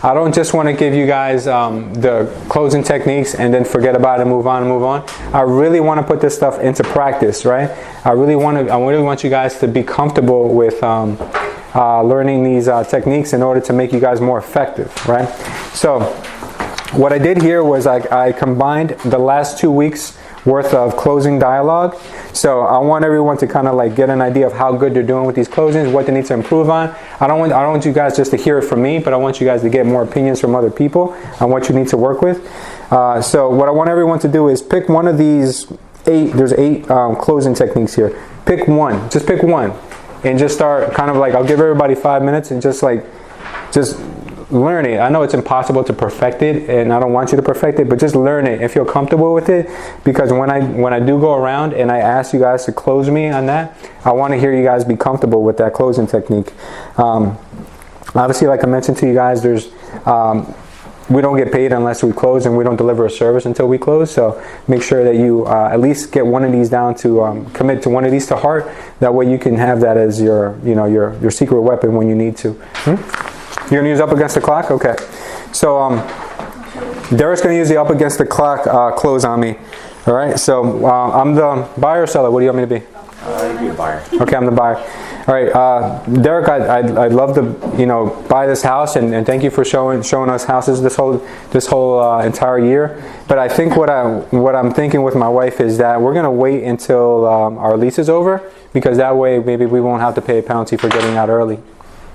I don't just want to give you guys the closing techniques and then forget about it, move on and move on. I really want to put this stuff into practice, right? I really want you guys to be comfortable with learning these techniques in order to make you guys more effective, right? So what I did here was I combined the last 2 weeks worth of closing dialogue. So I want everyone to kind of like get an idea of how good they're doing with these closings, what they need to improve on. I don't want you guys just to hear it from me, but I want you guys to get more opinions from other people on what you need to work with. So what I want everyone to do is pick one of these there's 8 closing techniques here. Pick one, just pick one, and just start kind of like, I'll give everybody 5 minutes and just learn it. I know it's impossible to perfect it, and I don't want you to perfect it, but just learn it and feel comfortable with it, because when I do go around and I ask you guys to close me on that, I want to hear you guys be comfortable with that closing technique. Obviously, like I mentioned to you guys, there's we don't get paid unless we close, and we don't deliver a service until we close. So make sure that you at least get one of these down to commit to one of these to heart. That way you can have that as your secret weapon when you need to. You're going to use up against the clock? Okay. So Derek's going to use the up against the clock close on me. All right. So I'm the buyer or seller? What do you want me to be? You'd be the buyer. Okay, I'm the buyer. All right, Derek, I'd love to buy this house, and thank you for showing us houses this whole entire year. But I think what I'm thinking with my wife is that we're going to wait until our lease is over, because that way maybe we won't have to pay a penalty for getting out early.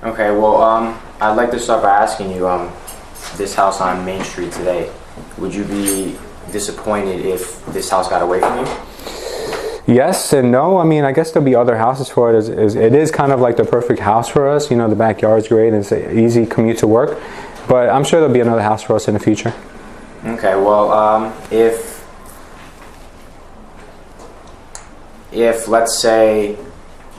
Okay, well, I'd like to start by asking you, this house on Main Street today, would you be disappointed if this house got away from you? Yes and no. I mean, I guess there'll be other houses for it. It is kind of like the perfect house for us. The backyard's great, and it's an easy commute to work. But I'm sure there'll be another house for us in the future. Okay, well, if let's say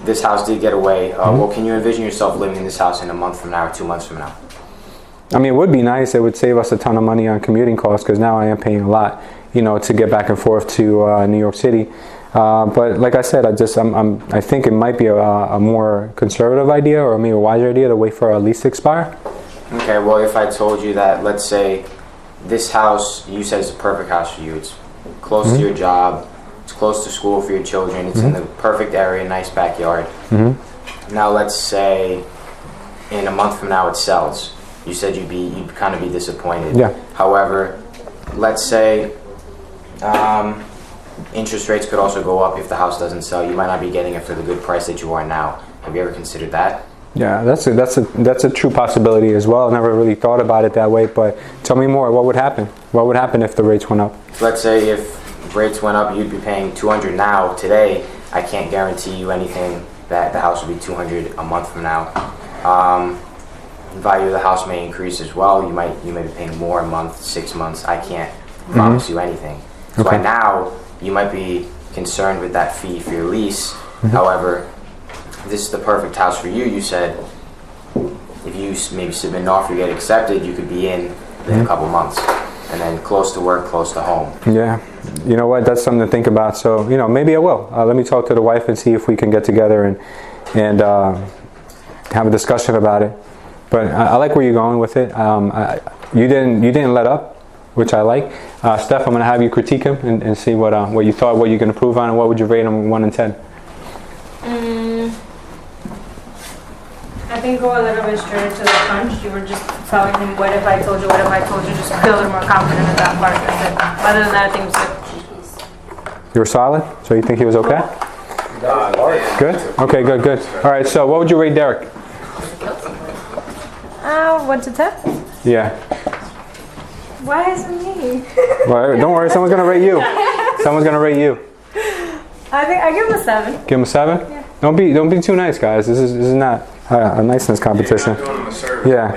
this house did get away, well, can you envision yourself living in this house in a month from now or 2 months from now? I mean, it would be nice. It would save us a ton of money on commuting costs, because now I am paying a lot, to get back and forth to New York City. But like I said, I think it might be a more conservative idea, or maybe a wiser idea, to wait for our lease to expire. Okay, well, if I told you that, let's say this house, you said it's a perfect house for you. It's close to your job. It's close to school for your children. It's in the perfect area, nice backyard. Now, let's say in a month from now it sells. You said you'd kind of be disappointed. Yeah. However, let's say interest rates could also go up if the house doesn't sell. You might not be getting it for the good price that you are now. Have you ever considered that? Yeah, that's a true possibility as well. I never really thought about it that way, but tell me more. What would happen? What would happen if the rates went up? Let's say if rates went up, you'd be paying $200 now. Today, I can't guarantee you anything that the house will be $200 a month from now. Value of the house may increase as well. You might be paying more a month, 6 months. I can't promise you anything. So by now, you might be concerned with that fee for your lease. However, this is the perfect house for you. You said if you maybe submit an offer, you get accepted, you could be in a couple months. And then close to work, close to home. Yeah. You know what? That's something to think about. So, maybe I will. Let me talk to the wife and see if we can get together and have a discussion about it. But I like where you're going with it. You didn't let up, which I like. Steph, I'm going to have you critique him and see what you thought, what you can improve on, and what would you rate him 1 and 10? I think go a little bit straight to the punch. You were just telling him, what if I told you, just feel a little more confident in that part. That's it. Other than that, I think it's good. You were solid? So you think he was okay? Good? Okay, good. All right, so what would you rate Derek? 1 to 10? Yeah. Why is it me? Well, don't worry, someone's going to rate you. Someone's going to rate you. I think I give him a 7. Give him a 7? Yeah. Don't be too nice, guys. This is not a niceness competition. Yeah.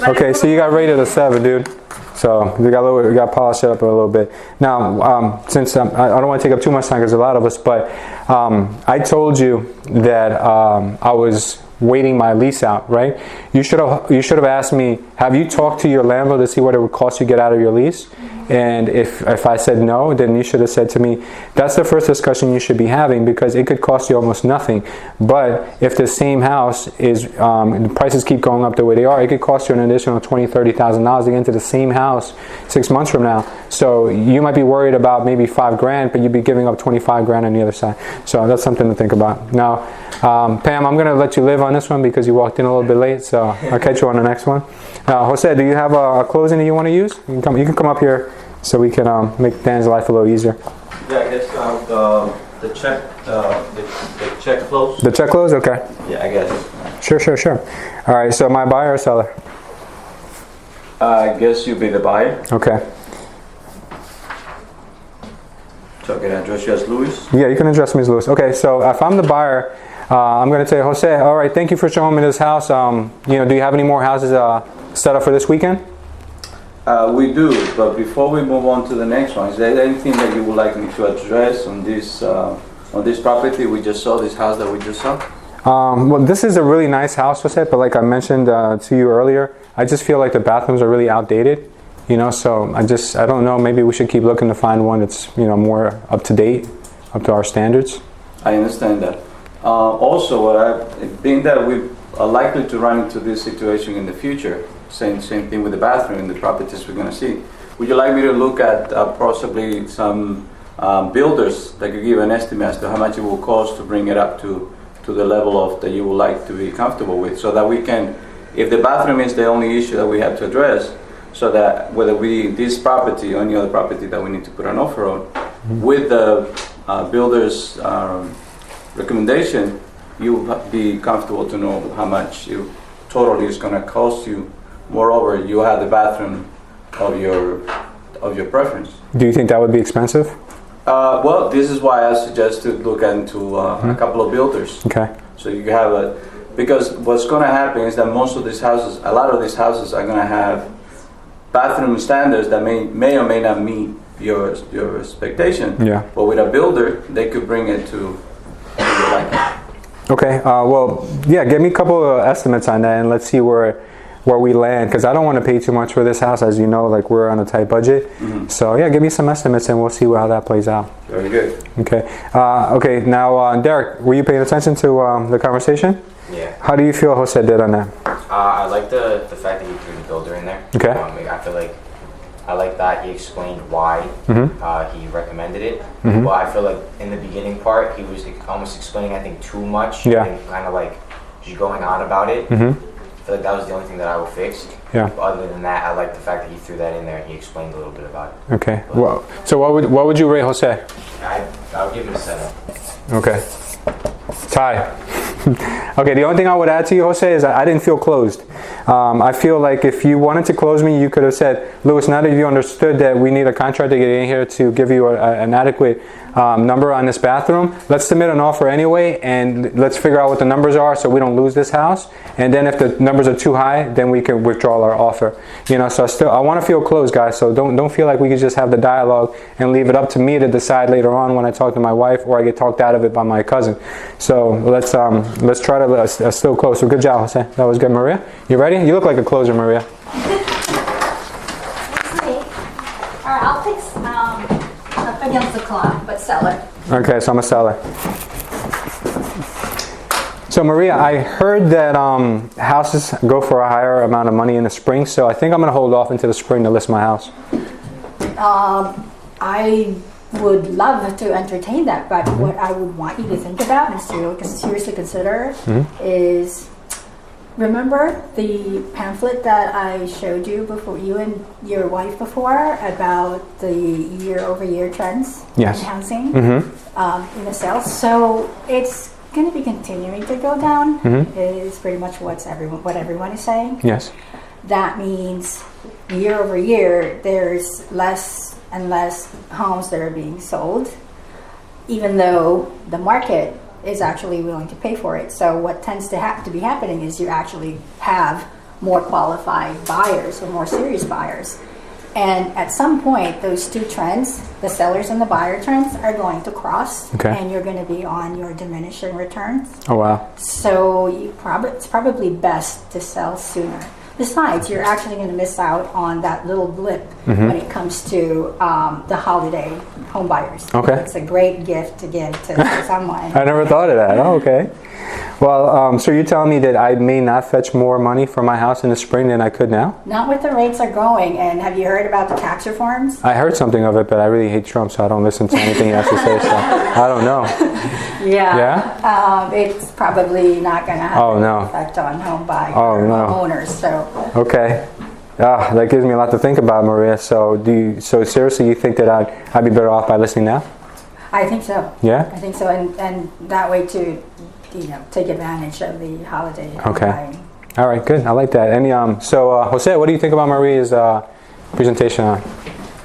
Okay, so you got rated a 7, dude. So we got to polish it up a little bit. Now, since I don't want to take up too much time because there's a lot of us, but I told you that I was waiting my lease out, right? You should have asked me, have you talked to your landlord to see what it would cost you to get out of your lease? And if I said no, then you should have said to me, that's the first discussion you should be having, because it could cost you almost nothing. But if the same house is, the prices keep going up the way they are, it could cost you an additional $20,000, $30,000 to get into the same house 6 months from now. So you might be worried about maybe $5,000, but you'd be giving up $25,000 on the other side. So that's something to think about. Now, Pam, I'm going to let you live on this one because you walked in a little bit late, so I'll catch you on the next one. Jose, do you have a closing that you want to use? You can come up here so we can make Dan's life a little easier. Yeah, I guess the check close. The check close? Okay. Yeah, I guess. Sure. All right, so my buyer or seller? I guess you'll be the buyer. Okay. So I can address you as Luis. Yeah, you can address me as Luis. Okay, so if I'm the buyer, I'm going to say, Jose, all right, thank you for showing me this house. Do you have any more houses set up for this weekend? We do, but before we move on to the next one, is there anything that you would like me to address on this property? We just saw this house that we just saw. Well, this is a really nice house, Jose, but like I mentioned to you earlier, I just feel like the bathrooms are really outdated. So I don't know, maybe we should keep looking to find one that's, more up to date, up to our standards. I understand that. Also, being that we are likely to run into this situation in the future, same thing with the bathroom in the properties we're going to see. Would you like me to look at possibly some builders that could give an estimate as to how much it will cost to bring it up to the level of that you would like to be comfortable with, so that we can, if the bathroom is the only issue that we have to address, so that whether this property or any other property that we need to put an offer on, with the builder's recommendation, you'll be comfortable to know how much it totally is going to cost you. Moreover, you have the bathroom of your preference. Do you think that would be expensive? Well, this is why I suggest to look into a couple of builders. Okay. So you have because what's going to happen is that a lot of these houses are going to have bathroom standards that may or may not meet your expectation. Yeah. But with a builder, they could bring it to your liking. Okay. Well, yeah. Give me a couple of estimates on that, and let's see where we land, because I don't want to pay too much for this house. As you know, like, we're on a tight budget. So yeah, give me some estimates and we'll see how that plays out. Very good. Okay. Okay. Now, Derek, were you paying attention to the conversation? Yeah. How do you feel Jose did on that? I like the fact that he threw the builder in there. Okay. I feel like I like that he explained why he recommended it. But I feel like in the beginning part, he was almost explaining, I think, too much. Yeah. And kind of like just going on about it. I feel like that was the only thing that I would fix. Yeah. But other than that, I like the fact that he threw that in there and he explained a little bit about it. Okay. Well, so what would you rate Jose? I would give him a 7. Okay. Tie. Okay, the only thing I would add to you, Jose, is I didn't feel closed. I feel like if you wanted to close me, you could have said, Luis, now that you understood that we need a contractor to get in here to give you an adequate number on this bathroom, let's submit an offer anyway, and let's figure out what the numbers are so we don't lose this house. And then if the numbers are too high, then we can withdraw our offer. So I want to feel closed, guys. So don't feel like we could just have the dialogue and leave it up to me to decide later on when I talk to my wife or I get talked out of it by my cousin. So let's try to still close. So good job, Jose. That was good. Maria, you ready? You look like a closer, Maria. Alright, I'll pick up against the clock, but seller. Okay, so I'm a seller. So Maria, I heard that houses go for a higher amount of money in the spring, so I think I'm going to hold off until the spring to list my house. I would love to entertain that, but what I would want you to think about and seriously consider is, remember the pamphlet that I showed you before, you and your wife before, about the year-over-year trends in housing, in the sales? So it's going to be continuing to go down. Is pretty much what everyone is saying. Yes. That means year over year, there's less and less homes that are being sold, even though the market is actually willing to pay for it. So what tends to be happening is you actually have more qualified buyers or more serious buyers. And at some point, those two trends, the sellers and the buyer trends, are going to cross, Okay. and you're going to be on your diminishing returns. Oh wow. So it's probably best to sell sooner. Besides, you're actually going to miss out on that little blip Mm-hmm. when it comes to the holiday home buyers. Okay. It's a great gift to give to someone. I never thought of that. Oh, okay. Well, so you're telling me that I may not fetch more money for my house in the spring than I could now? Not what the rates are going. And have you heard about the tax reforms? I heard something of it, but I really hate Trump, so I don't listen to anything he has to say. So I don't know. Yeah. It's probably not going to have Oh, no. an effect on home buyers Oh, or no. homeowners. So Okay. That gives me a lot to think about, Maria. So so seriously, you think that I'd be better off by listening now? I think so. Yeah? I think so, and that way to, take advantage of the holiday. Okay. buying. All right, good. I like that. Any so Jose, what do you think about Maria's presentation?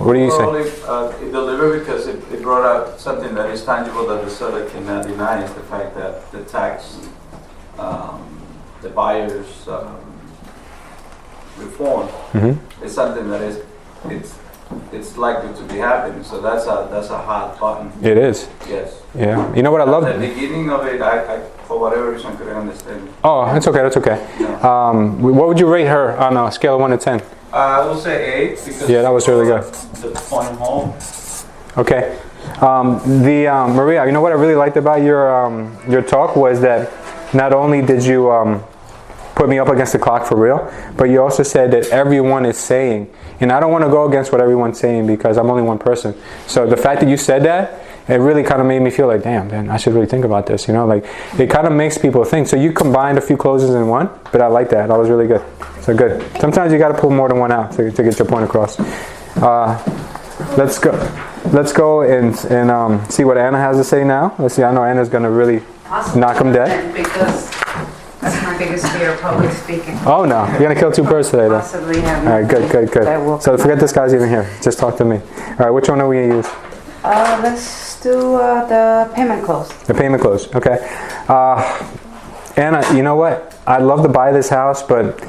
What do you say? It delivered because it brought out something that is tangible that the seller cannot deny, is the fact that the tax, the buyer's reform Mm-hmm. is something that it's likely to be happening. So that's a hot button. It is. Yes. Yeah. You know what I At love? the beginning of it, I for whatever reason couldn't understand. Oh, that's okay. That's okay. No. What would you rate her on a scale of 1 to 10? I will say 8 because Yeah, that was really good. The point home. Okay. Maria, you know what I really liked about your talk was that not only did you put me up against the clock for real, but you also said that everyone is saying, and I don't want to go against what everyone's saying because I'm only one person. So the fact that you said that, it really kind of made me feel like, damn, man, I should really think about this. Like it kind of makes people think. So you combined a few closes in one, but I like that. That was really good. So good. Sometimes you got to pull more than one out to get your point across. Let's go and see what Anna has to say now. Let's see. I know Anna's gonna really knock him dead. Because that's my biggest fear, public speaking. Oh no, you're gonna kill two birds today then. Possibly have. All right, good. That will So forget this guy's even here. Just talk to me. All right, which one are we gonna use? Let's do the payment close. The payment close. Okay. Anna, you know what? I'd love to buy this house, but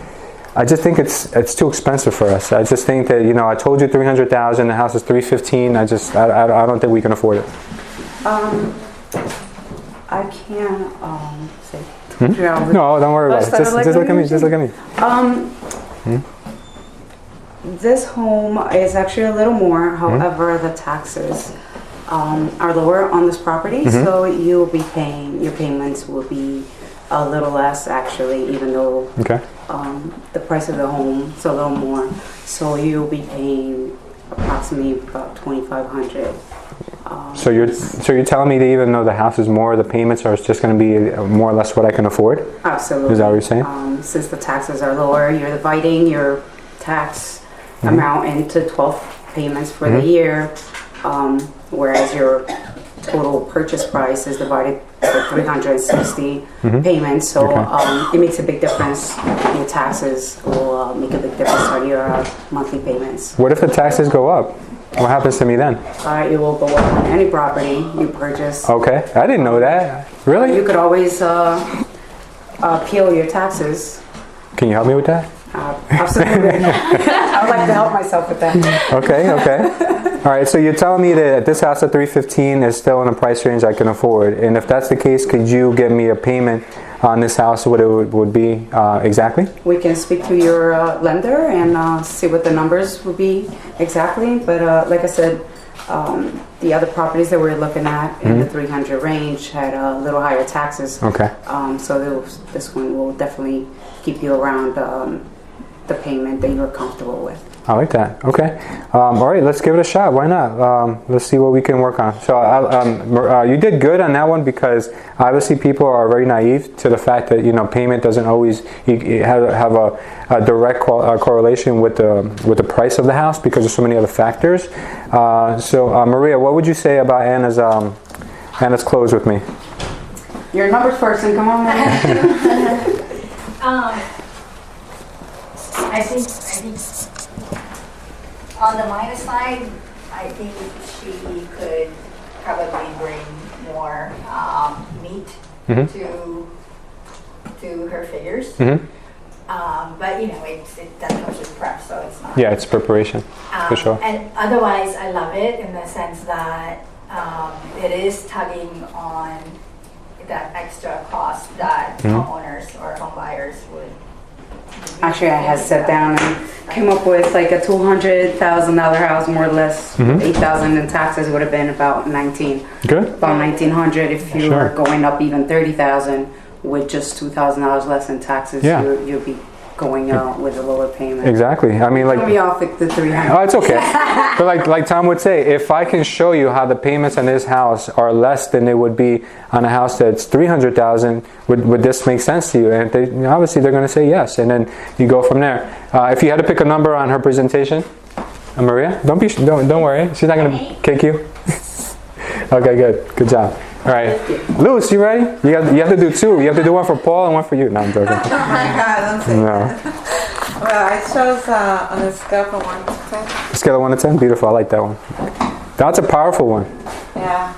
I just think it's too expensive for us. I just think that I told you $300,000. The house is $315,000. I don't think we can afford it. I can say. No, don't worry about it. Just look at me. Just look at me. This home is actually a little more. However, the taxes are lower on this property, so you'll be paying. Your payments will be a little less, actually, even though Okay. the price of the home is a little more. So you'll be paying approximately about $2,500. So you're telling me that even though the house is more, the payments are just going to be more or less what I can afford? Absolutely. Is that what you're saying? Since the taxes are lower, you're dividing your tax amount into 12 payments for the year, whereas your total purchase price is divided for 360 payments. So it makes a big difference. Your taxes will make a big difference on your monthly payments. What if the taxes go up? What happens to me then? It will go up on any property you purchase. Okay, I didn't know that. Really? You could always appeal your taxes. Can you help me with that? Absolutely. I would like to help myself with that. Okay. All right, so you're telling me that this house at $315,000 is still in a price range I can afford. And if that's the case, could you give me a payment on this house, what it would be exactly? We can speak to your lender and see what the numbers would be exactly. But like I said, the other properties that we're looking at in the 300 range had a little higher taxes. Okay. So this one will definitely keep you around the payment that you're comfortable with. I like that. Okay. All right, let's give it a shot. Why not? Let's see what we can work on. So you did good on that one because obviously people are very naive to the fact that payment doesn't always have a direct correlation with the price of the house because there's so many other factors. So Maria, what would you say about Anna's close with me? Your numbers person, come on. I think on the minus side, I think she could probably bring more meat to her figures. But that comes with prep, so it's not. Yeah, it's preparation. For sure. And otherwise, I love it in the sense that it is tugging on that extra cost that homeowners or home buyers would. Actually, I had sat down and came up with like a $200,000 house, more or less. 8,000 in taxes would have been about 19. Good. About 1,900 if you Sure. were going up even 30,000 with just $2,000 less in taxes. Yeah. You'll be going out with a lower payment. Exactly. I mean, like. Maybe off at the 300. Oh, it's okay. But like Tom would say, if I can show you how the payments on this house are less than they would be on a house that's 300,000, would this make sense to you? And they, obviously they're going to say yes, and then you go from there. If you had to pick a number on her presentation, Maria, don't worry, she's not going to kick you. Okay, good job. All right, Louis, you ready? You have to do two. You have to do one for Paul and one for you. No, I'm joking. Oh my God, don't say No. that. Well, I chose on a scale from 1 to 10. Scale of 1 to 10. Beautiful. I like that one. That's a powerful one. Yeah.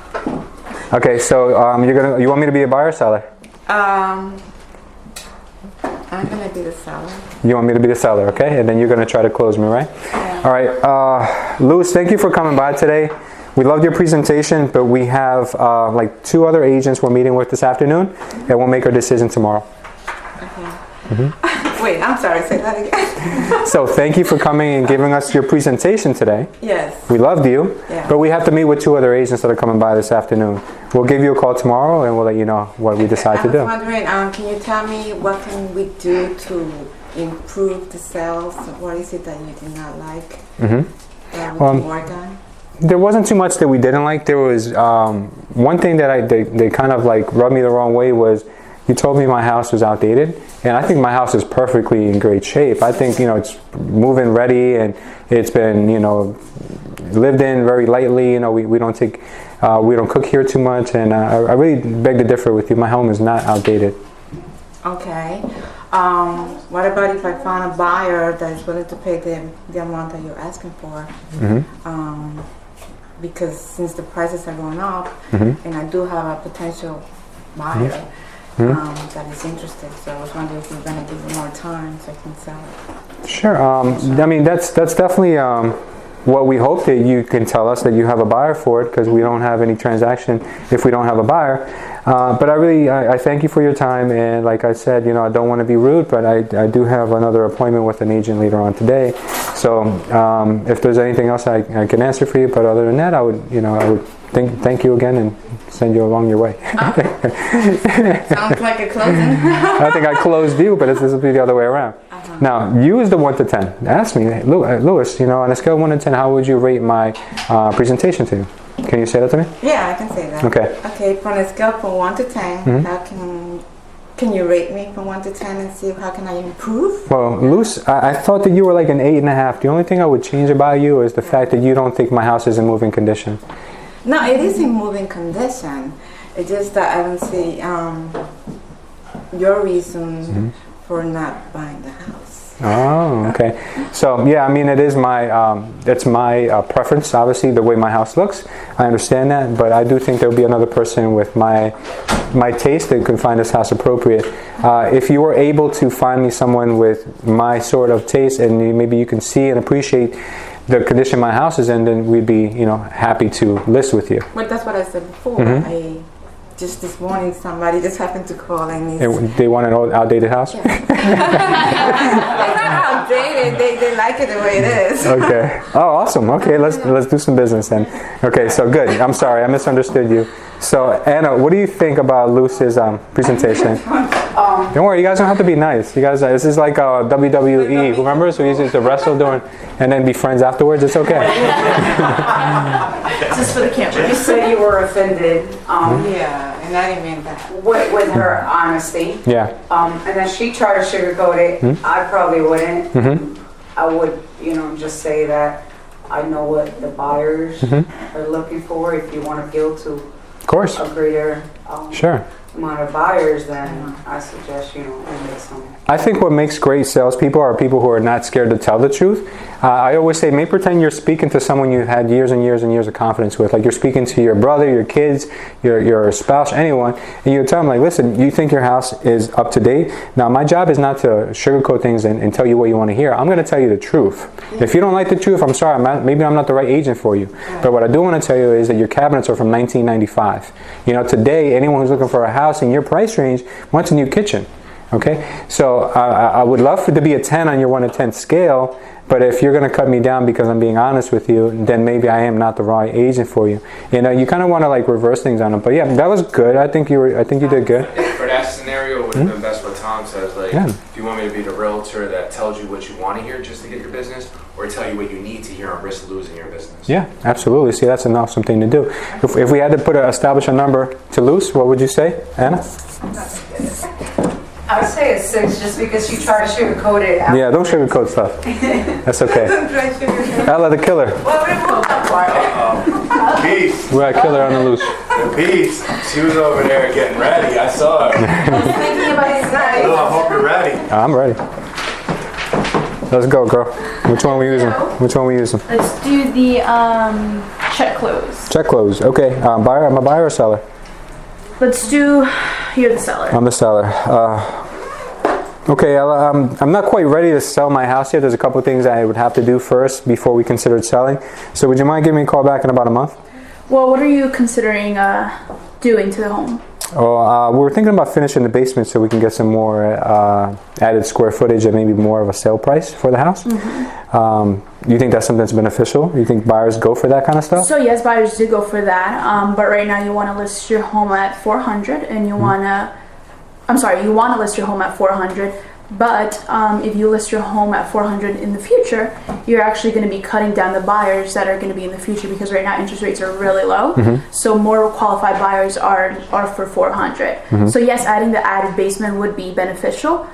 Okay, so you want me to be a buyer or seller? I'm gonna be the seller. You want me to be the seller, okay? And then you're going to try to close me, right? Yeah. All right. Louis, thank you for coming by today. We loved your presentation, but we have like 2 other agents we're meeting with this afternoon, and we'll make our decision tomorrow. Okay. Wait, I'm sorry. Say that again. So thank you for coming and giving us your presentation today. Yes. We loved you, Yeah. but we have to meet with 2 other agents that are coming by this afternoon. We'll give you a call tomorrow, and we'll let you know what we decide to I do. was wondering, can you tell me what can we do to improve the sales? What is it that you did not like that we can work on? There wasn't too much that we didn't like. There was one thing that they kind of like rubbed me the wrong way was you told me my house was outdated, and I think my house is perfectly in great shape. I think it's move-in ready, and it's been lived in very lightly. We don't take we don't cook here too much, and I really beg to differ with you. My home is not outdated. Okay. What about if I found a buyer that is willing to pay the amount that you're asking for? Because since the prices are going up, and I do have a potential buyer that is interested, so I was wondering if you're going to give me more time so I can sell it. Sure. I mean, that's definitely what we hope that you can tell us that you have a buyer for it, because we don't have any transaction if we don't have a buyer. But I thank you for your time, and like I said, I don't want to be rude, but I do have another appointment with an agent later on today. So if there's anything else I can answer for you, but other than that, I would thank you again and send you along your way. Sounds like a closing. I think I closed you, but this will be the other way around. Now, you is the 1 to 10. Ask me, Louis, on a scale of 1 to 10, how would you rate my presentation to you? Can you say that to me? Yeah, I can say that. Okay. Okay, from a scale from 1 to 10, how can you rate me from 1 to 10 and see how can I improve? Well, Luz, I thought that you were like an 8.5. The only thing I would change about you is the fact that you don't think my house is in moving condition. No, it is in moving condition. It's just that I don't see your reason for not buying the house. Oh, okay. So yeah, I mean, it is it's my preference, obviously, the way my house looks. I understand that, but I do think there'll be another person with my taste that can find this house appropriate. If you were able to find me someone with my sort of taste, and maybe you can see and appreciate the condition my house is in, then we'd be, happy to list with you. But that's what I said before. Just this morning, somebody just happened to call and they want an outdated house? It's not outdated. They like it the way it is. Okay. Oh, awesome. Okay, let's do some business then. Okay, so good. I'm sorry, I misunderstood you. So Anna, what do you think about Luz's presentation? Don't worry, you guys don't have to be nice. You guys, this is like WWE. Remember? So we used to wrestle and then be friends afterwards. It's okay. Just for the camera. You said you were offended. Yeah, and I didn't mean that. With her honesty. Yeah. And then she tried to sugarcoat it. I probably wouldn't. I would, just say that I know what the buyers are looking for. If you want to appeal to Of course. a greater Sure. amount of buyers, then I suggest, you make some. I think what makes great salespeople are people who are not scared to tell the truth. I always say, make pretend you're speaking to someone you've had years and years and years of confidence with. Like you're speaking to your brother, your kids, your spouse, anyone, and you tell them, like, listen, you think your house is up to date? Now, my job is not to sugarcoat things and tell you what you want to hear. I'm going to tell you the truth. If you don't like the truth, I'm sorry, maybe I'm not the right agent for you. But what I do want to tell you is that your cabinets are from 1995. Today, anyone who's looking for a house in your price range wants a new kitchen. Okay, so I would love for it to be a 10 on your 1 to 10 scale, but if you're going to cut me down because I'm being honest with you, then maybe I am not the right agent for you. You kind of want to like reverse things on them. But yeah, that was good. I think you did good. For that scenario, it would have been best what Tom says. Like, Yeah. if you want me to be the realtor that tells you what you want to hear just to get your business, or tell you what you need to hear and risk losing your business. Yeah, absolutely. See, that's an awesome thing to do. If we had to establish a number to lose, what would you say, Anna? I would say a 6 just because you try to sugarcoat it. Yeah, don't sugarcoat stuff. That's okay. Ella the killer. Peace. We got a killer on the loose. Peace. She was over there getting ready. I saw her. Thinking about his night. I hope you're ready. I'm ready. Let's go, girl. Which one we using? Let's do the check close. Check close. Okay. Buyer. I'm a buyer or seller? Let's do, you're the seller. I'm the seller. Okay, Ella, I'm not quite ready to sell my house yet. There's a couple of things I would have to do first before we considered selling. So would you mind giving me a call back in about a month? Well, what are you considering doing to the home? We're thinking about finishing the basement so we can get some more added square footage and maybe more of a sale price for the house. You think that's something that's beneficial? You think buyers go for that kind of stuff? So yes, buyers do go for that. But right now you want to list your home at 400 and you want to list your home at 400. But if you list your home at 400 in the future, you're actually going to be cutting down the buyers that are going to be in the future because right now interest rates are really low. So more qualified buyers are for 400. So yes, adding the added basement would be beneficial,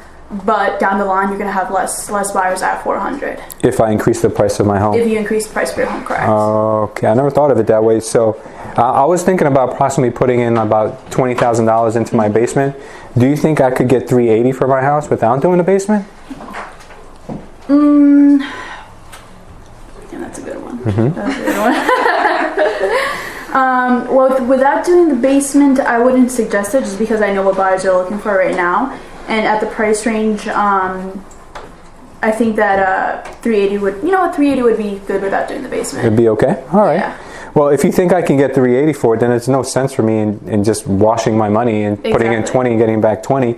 but down the line you're going to have less buyers at 400. If I increase the price of my home? If you increase the price of your home, correct. Okay, I never thought of it that way. So I was thinking about approximately putting in about $20,000 into my basement. Do you think I could get $380 for my house without doing the basement? Yeah, that's a good one. That's a good one. Well, without doing the basement, I wouldn't suggest it just because I know what buyers are looking for right now. And at the price range, I think that 380 would, 380 would be good without doing the basement. It'd be okay? All right. Yeah. Well, if you think I can get $380 for it, then it's no sense for me in just washing my money and putting in 20 and getting back 20.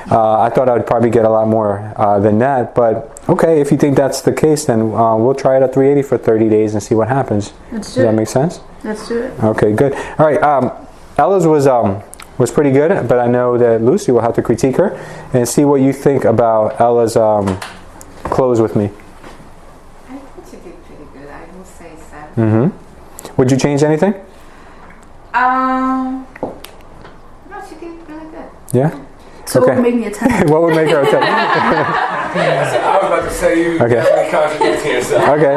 I thought I would probably get a lot more than that. But okay, if you think that's the case, then we'll try it at $380 for 30 days and see what happens. Let's do it. Does that make sense? Let's do it. Okay, good. All right. Ella's was pretty good, but I know that Lucy will have to critique her and see what you think about Ella's close with me. I think she did pretty good. I will say 7. Would you change anything? No, she did really good. Yeah? So what would make me a 10? What would make her a 10? I was about to say you Okay. definitely contradicting yourself. Okay.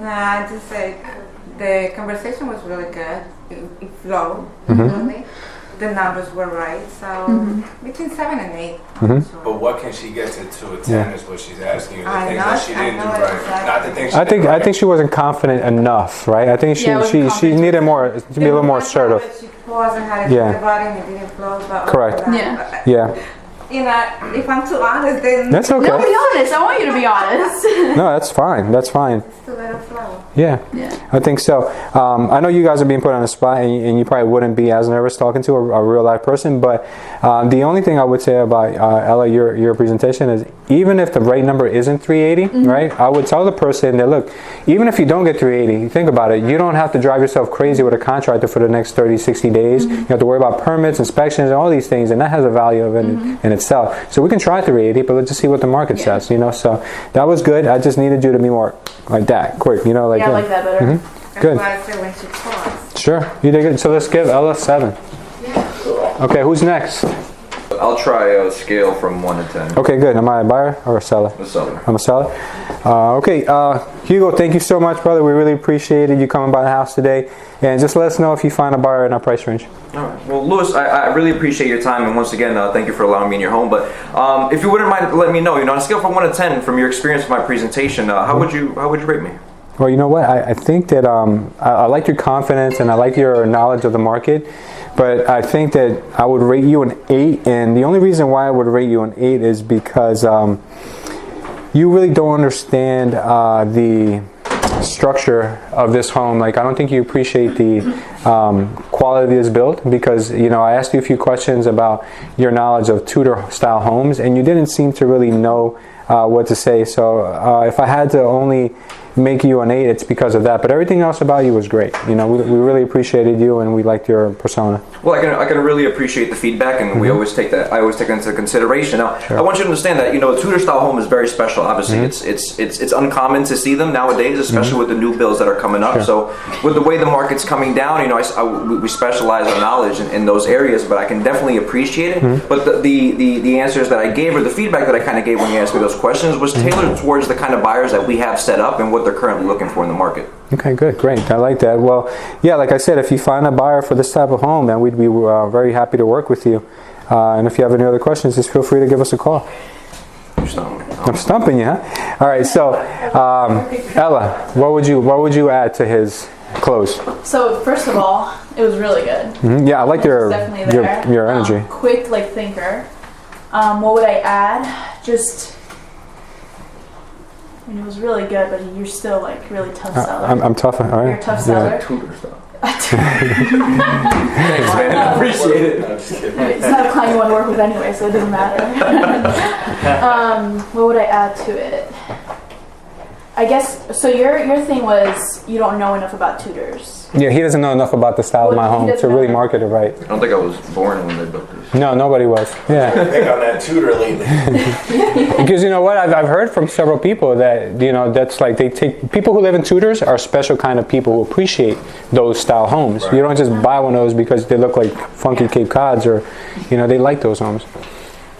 Nah, I just say the conversation was really good. It flowed really. The numbers were right, so between 7 and 8. But what can she get to a 10 Yeah. is what she's asking you. The I things know, that she I didn't do know right. exactly. Not the things she I did think right. she wasn't confident enough, right? I think she needed more to be a little more assertive. She wasn't had Yeah. the body and it didn't flow. But Correct. Yeah. Yeah. If I'm too honest, then That's No, be okay. honest. I want you to be honest. No, that's fine. That's fine. it's to let it flow. Yeah. Yeah. I think so. I know you guys are being put on the spot, and you probably wouldn't be as nervous talking to a real life person. But the only thing I would say about Ella, your presentation is, even if the right number isn't 380, right? I would tell the person that, look, even if you don't get 380, think about it. You don't have to drive yourself crazy with a contractor for the next 30, 60 days. You have to worry about permits, inspections, and all these things, and that has a value of it in itself. So we can try 380, but let's just see what the market says. So that was good. I just needed you to be more like that, quick. Like Yeah, I like that better. That's Good. why I said when she calls. Sure, you did good. So let's give Ella 7. Okay, who's next? I'll try a scale from 1 to 10. Okay, good. Am I a buyer or a seller? A seller. I'm a seller. Okay, Hugo, thank you so much, brother. We really appreciated you coming by the house today. And just let us know if you find a buyer in our price range. All right. Well, Louis, I really appreciate your time, and once again, thank you for allowing me in your home. But if you wouldn't mind letting me know, on a scale from 1 to 10, from your experience with my presentation, how would you rate me? Well, you know what? I think that I like your confidence and I like your knowledge of the market, but I think that I would rate you an 8. And the only reason why I would rate you an 8 is because you really don't understand the structure of this home. Like, I don't think you appreciate the quality of this build, because I asked you a few questions about your knowledge of Tudor style homes and you didn't seem to really know what to say. So if I had to only make you an 8, it's because of that. But everything else about you was great. We really appreciated you and we liked your persona. Well, I can really appreciate the feedback, and we always take that. I always take that into consideration. Now, I want you to understand that a Tudor style home is very special. Obviously, it's uncommon to see them nowadays, especially with the new builds that are coming up. So, with the way the market's coming down, we specialize our knowledge in those areas. But I can definitely appreciate it. But the answers that I gave, or the feedback that I kind of gave when you asked me those questions, was tailored towards the kind of buyers that we have set up and what they're currently looking for in the market. Okay, good, great. I like that. Well, yeah, like I said, if you find a buyer for this type of home, then we'd be very happy to work with you. And if you have any other questions, just feel free to give us a call. I'm stumping you, huh? All right. So, Ella, what would you add to his close? So first of all, it was really good. Yeah, I like your energy. Quick, thinker. What would I add? It was really good, but you're still really tough seller. I'm tough. All right. You're a tough seller. Tudor style. Thanks, man. I appreciate it. No, I'm just kidding. It's not a client you want to work with anyway, so it doesn't matter. What would I add to it? I guess, so your thing was you don't know enough about Tudors. Yeah, he doesn't know enough about the style of my home to really market it right. I don't think I was born when they built this. No, nobody was. Yeah. Pick on that Tudor lately. Because you know what, I've heard from several people that that's they take people who live in Tudors are a special kind of people who appreciate those style homes. Right. You don't just buy one of those because they look like funky Cape Cods, or they like those homes.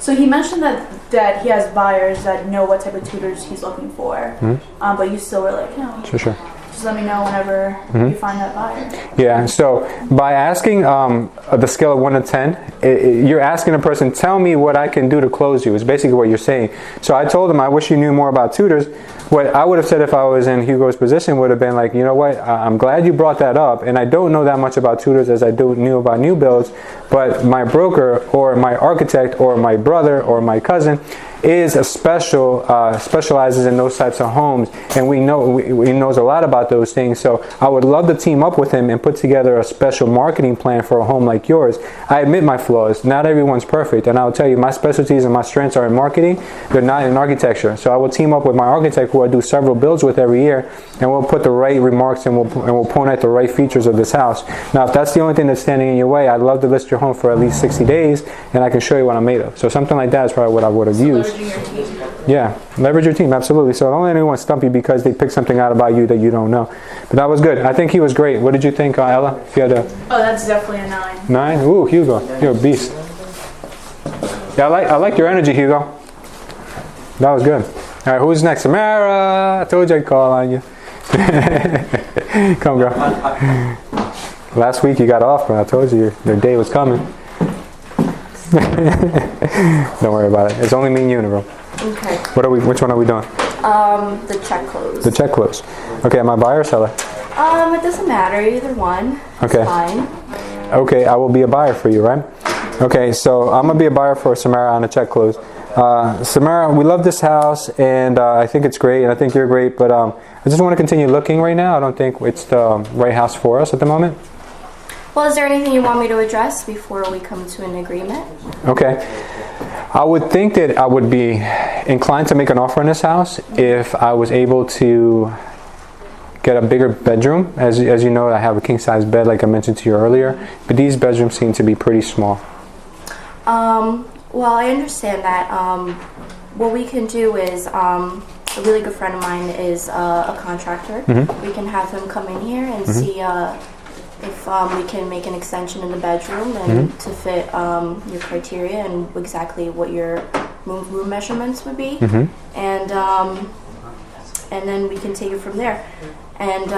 So he mentioned that he has buyers that know what type of Tudors he's looking for, but you still were like, Sure. Just let me know whenever you find that buyer. Yeah, so by asking the scale of 1 to 10, you're asking a person, tell me what I can do to close you, is basically what you're saying. So I told him, I wish you knew more about Tudors. What I would have said if I was in Hugo's position would have been like, you know what, I'm glad you brought that up, and I don't know that much about Tudors as I knew about new builds, but my broker or my architect or my brother or my cousin is a specializes in those types of homes, and he knows a lot about those things. So I would love to team up with him and put together a special marketing plan for a home like yours. I admit my flaws. Not everyone's perfect, and I'll tell you, my specialties and my strengths are in marketing. They're not in architecture. So I will team up with my architect, who I do several builds with every year, and we'll put the right remarks and we'll point out the right features of this house. Now, if that's the only thing that's standing in your way, I'd love to list your home for at least 60 days, and I can show you what I'm made of. So something like that is probably what I would have used. Leveraging your team. Yeah, leverage your team, absolutely. So don't let anyone stump you because they pick something out about you that you don't know. But that was good. I think he was great. What did you think, Ella? If you had Oh, that's definitely a 9. 9? Ooh, Hugo, you're a beast. Yeah, I like your energy, Hugo. That was good. All right, who's next? Samara. I told you I'd call on you. Come, girl. Last week you got off, but I told you your day was coming. Don't worry about it. It's only me and you in the room. Okay. Which one are we doing? The check close. The check close. Okay, am I buyer or seller? It doesn't matter, either one. Okay. It's fine. Okay, I will be a buyer for you, right? Okay, so I'm gonna be a buyer for Samara on a check close. Samara, we love this house, and I think it's great, and I think you're great, but I just want to continue looking right now. I don't think it's the right house for us at the moment. Well, is there anything you want me to address before we come to an agreement? Okay. I would think that I would be inclined to make an offer on this house if I was able to get a bigger bedroom. As you know, I have a king-size bed like I mentioned to you earlier, but these bedrooms seem to be pretty small. Well, I understand that. What we can do is, a really good friend of mine is a contractor. We can have him come in here and see if we can make an extension in the bedroom and to fit your criteria and exactly what your room measurements would be, and then we can take it from there. And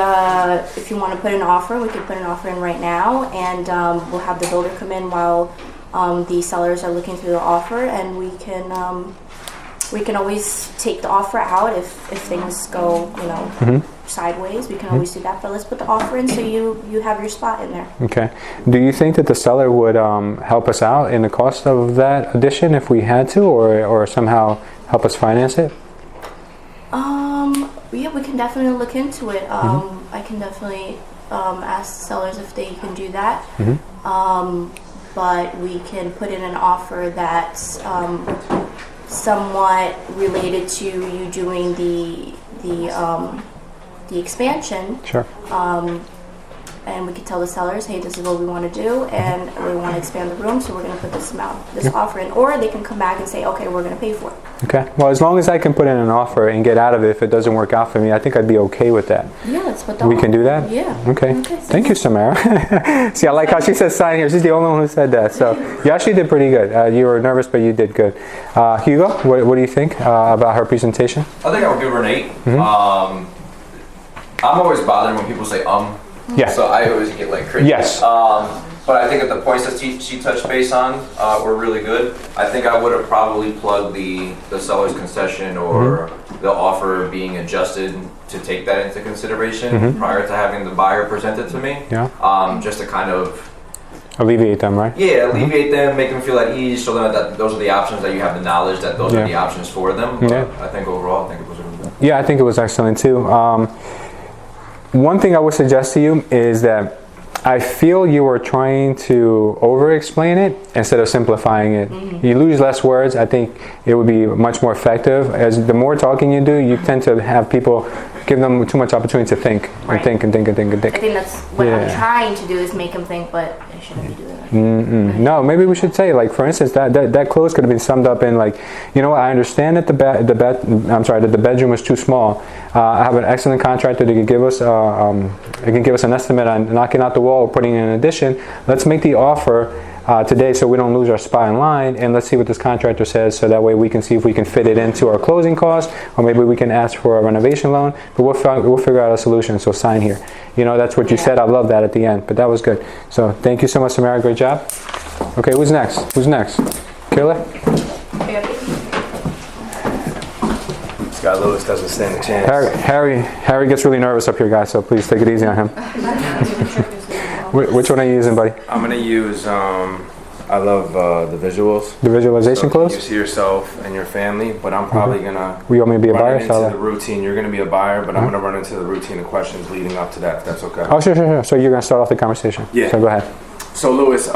if you want to put an offer, we can put an offer in right now, and we'll have the builder come in while the sellers are looking through the offer, and we can always take the offer out if things go, sideways. We can always do that, but let's put the offer in so you have your spot in there. Okay. Do you think that the seller would help us out in the cost of that addition if we had to, or somehow help us finance it? Yeah, we can definitely look into it. I can definitely ask sellers if they can do that. But we can put in an offer that's somewhat related to you doing the expansion. Sure. And we could tell the sellers, hey, this is what we want to do, and we want to expand the room, so we're going to put this offer in. Or they can come back and say, okay, we're going to pay for it. Okay. Well, as long as I can put in an offer and get out of it if it doesn't work out for me, I think I'd be okay with that. Yeah, let's put that. We can do that? Yeah. Okay. Thank you, Samara. See, I like how she says sign here. She's the only one who said that. So you actually did pretty good. You were nervous, but you did good. Hugo, what do you think about her presentation? I think I would give her an 8. I'm always bothered when people say Yeah. So I always get like crazy. Yes. But I think that the points that she touched base on were really good. I think I would have probably plugged the seller's concession or the offer being adjusted to take that into consideration prior to having the buyer present it to me. Yeah. Just to kind of alleviate them, right? Yeah, alleviate them, make them feel at ease, so that those are the options, that you have the knowledge that those are the options for them. But I think overall, I think it was really good. Yeah, I think it was excellent too. One thing I would suggest to you is that I feel you were trying to over-explain it instead of simplifying it. You lose less words. I think it would be much more effective. As the more talking you do, you tend to have people, give them too much opportunity to think and think and think and think and think. I think that's what I'm trying to do, is make them think, but I shouldn't be doing that. No, maybe we should say, like, for instance, that close could have been summed up in, like, you know what, I understand that that the bedroom was too small. I have an excellent contractor that can give us an estimate on knocking out the wall or putting in an addition. Let's make the offer today so we don't lose our spot in line, and let's see what this contractor says, so that way we can see if we can fit it into our closing costs, or maybe we can ask for a renovation loan, but we'll figure out a solution. So sign here. You know, that's what you said. I love that at the end, but that was good. So thank you so much, Samara. Great job. Okay, who's next? Kayla? Scott Lewis doesn't stand a chance. Harry gets really nervous up here, guys, so please take it easy on him. Which one are you using, buddy? I'm going to use, I love the visuals. The visualization close? You see yourself and your family, but I'm probably going to you want me to be a buyer? Into the routine. You're going to be a buyer, but I'm going to run into the routine of questions leading up to that, if that's okay. Oh, sure. So you're going to start off the conversation? Yeah. So go ahead. So Lewis,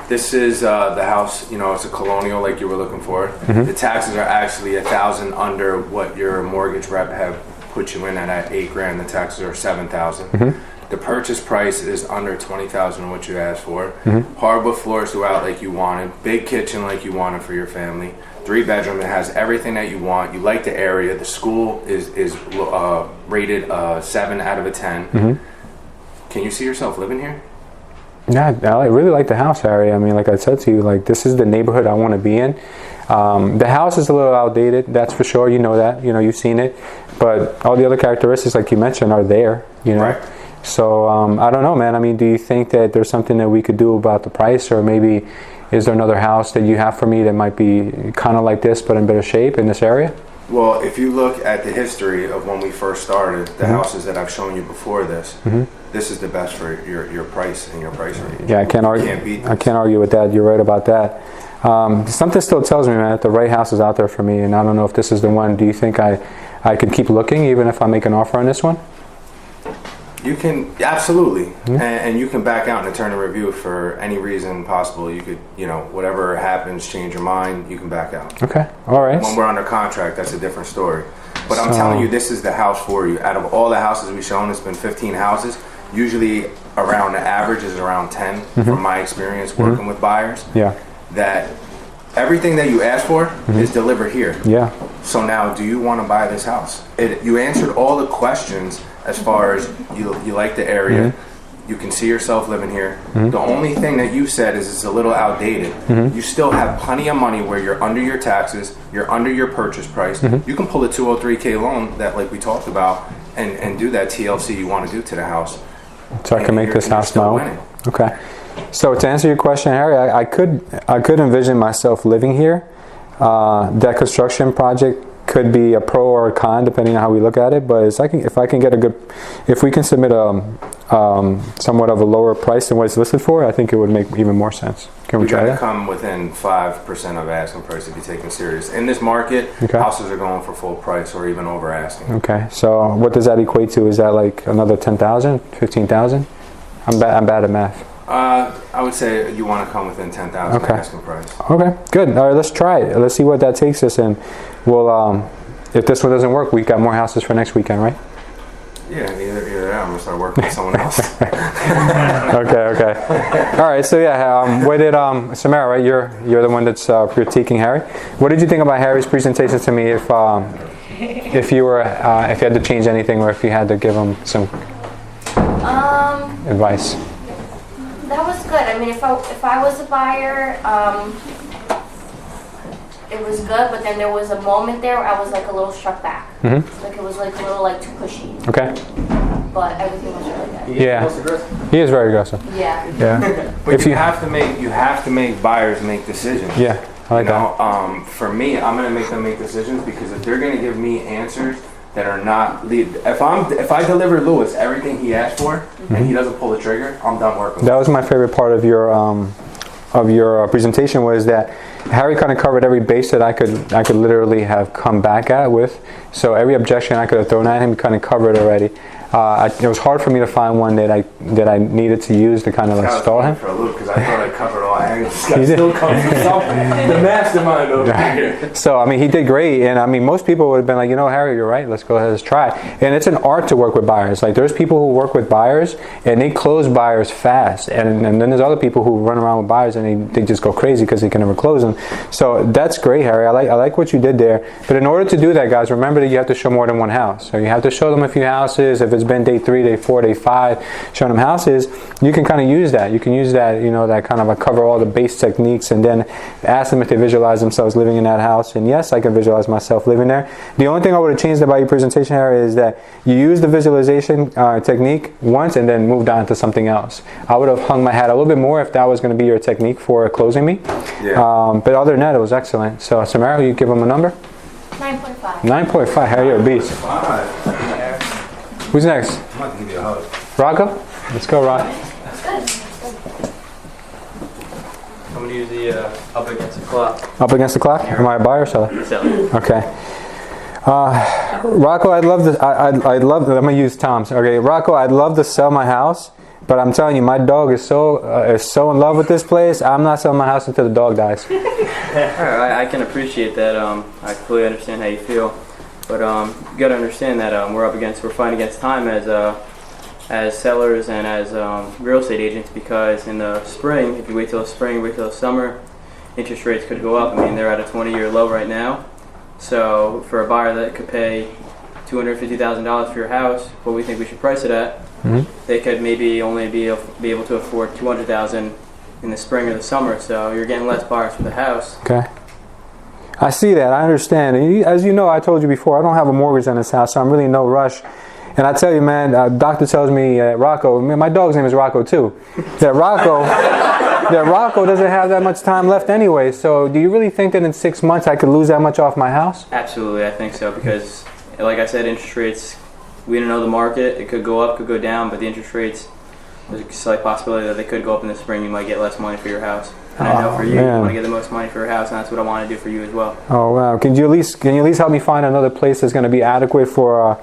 this is the house, it's a colonial like you were looking for. The taxes are actually $1,000 under what your mortgage rep have put you in at $8,000. The taxes are $7,000. The purchase price is under $20,000, what you asked for. Hardwood floors throughout like you wanted. Big kitchen like you wanted for your family. 3-bedroom. It has everything that you want. You like the area. The school is rated 7 out of 10. Can you see yourself living here? Yeah, I really like the house, Harry. I mean, like I said to you, like, this is the neighborhood I want to be in. The house is a little outdated, that's for sure. You know that. You've seen it. But all the other characteristics, like you mentioned, are there. Right. So I don't know, man. I mean, do you think that there's something that we could do about the price, or maybe is there another house that you have for me that might be kind of like this but in better shape in this area? Well, if you look at the history of when we first started, the houses that I've shown you before this, this is the best for your price and your price range. Yeah, I can't argue with that. You're right about that. Something still tells me, man, that the right house is out there for me, and I don't know if this is the one. Do you think I could keep looking even if I make an offer on this one? You can, absolutely, and you can back out and turn a review for any reason possible. You could, whatever happens, change your mind, you can back out. Okay, all right. When we're under contract, that's a different story. But I'm telling you, this is the house for you. Out of all the houses we've shown, it's been 15 houses. Usually around the average is around 10 from my experience working with buyers. Yeah. That everything that you asked for is delivered here. Yeah. So now, do you want to buy this house? You answered all the questions as far as you like the area. You can see yourself living here. The only thing that you said is it's a little outdated. You still have plenty of money where you're under your taxes, you're under your purchase price. You can pull a 203K loan that, like we talked about, and do that TLC you want to do to the house. So I can make this house my own. winning. Okay. So to answer your question, Harry, I could envision myself living here. That construction project could be a pro or a con depending on how we look at it. But if we can submit somewhat of a lower price than what it's listed for, I think it would make even more sense. Can we You try got to that? come within 5% of asking price if you take it serious. In this market, houses are going for full price or even over asking. Okay. So what does that equate to? Is that like another 10,000, 15,000? I'm bad at math. I would say you want to come within 10,000 asking price. Okay, good. All right, let's try it. Let's see what that takes us, and we'll. If this one doesn't work, we've got more houses for next weekend, right? Yeah, either that, I'm gonna start working with someone else. Okay. All right. So yeah, what did Samara? Right, you're the one that's critiquing Harry. What did you think about Harry's presentation to me? If you had to change anything, or if you had to give him some advice. That was good. I mean, if I was a buyer, it was good, but then there was a moment there where I was like a little struck back. Like it was like a little like too pushy. Okay. But everything was really good. Yeah. He is very aggressive. Yeah. Yeah. But you have to make buyers make decisions. Yeah. I like that. For me, I'm gonna make them make decisions because if they're gonna give me answers that are not if I deliver Lewis everything he asked for and he doesn't pull the trigger, I'm done working. That was my favorite part of your presentation, was that Harry kind of covered every base that I could literally have come back at with. So every objection I could have thrown at him, he kind of covered already. It was hard for me to find one that I needed to use to kind of like stall him. For a loop because I thought I covered all angles. Still comes from something. The mastermind over here. So I mean, he did great, and I mean, most people would have been like, Harry, you're right. Let's go ahead, let's try it. And it's an art to work with buyers. Like there's people who work with buyers and they close buyers fast, and then there's other people who run around with buyers and they just go crazy because they can never close them. So that's great, Harry. I like what you did there. But in order to do that, guys, remember that you have to show more than one house. So you have to show them a few houses. If it's been day 3, day 4, day 5, showing them houses, you can kind of use that. You can use that, that kind of cover all the base techniques, and then ask them if they visualize themselves living in that house. And yes, I can visualize myself living there. The only thing I would have changed about your presentation, Harry, is that you used the visualization technique once and then moved on to something else. I would have hung my hat a little bit more if that was going to be your technique for closing me. Yeah. But other than that, it was excellent. So, Samara, you give them a number? 9.5. 9.5. Harry, you're a beast. 5. Who's next? I'm about to give you a hug. Rocco? Let's go, Rock. I'm going to use the up against the clock. Up against the clock? Am I a buyer or seller? Seller. Okay. Rocco, I'd love to. I'm gonna use Tom's. Okay, Rocco, I'd love to sell my house, but I'm telling you, my dog is so in love with this place. I'm not selling my house until the dog dies. I can appreciate that. I fully understand how you feel, but you got to understand that we're fighting against time as sellers and as real estate agents, because in the spring, if you wait till the spring, wait till the summer, interest rates could go up. I mean, they're at a 20-year low right now. So for a buyer that could pay $250,000 for your house, what we think we should price it at, they could maybe only be able to afford $200,000 in the spring or the summer. So you're getting less buyers for the house. Okay. I see that. I understand. And as you know, I told you before, I don't have a mortgage on this house, so I'm really in no rush. And I tell you, man, doctor tells me, Rocco, my dog's name is Rocco too, that Rocco doesn't have that much time left anyway. So do you really think that in 6 months I could lose that much off my house? Absolutely, I think so, because like I said, interest rates, we don't know the market. It could go up, could go down, but the interest rates, there's a slight possibility that they could go up in the spring. You might get less money for your house. And I know for you, you want to get the most money for your house, and that's what I want to do for you as well. Oh wow! Can you at least help me find another place that's going to be adequate for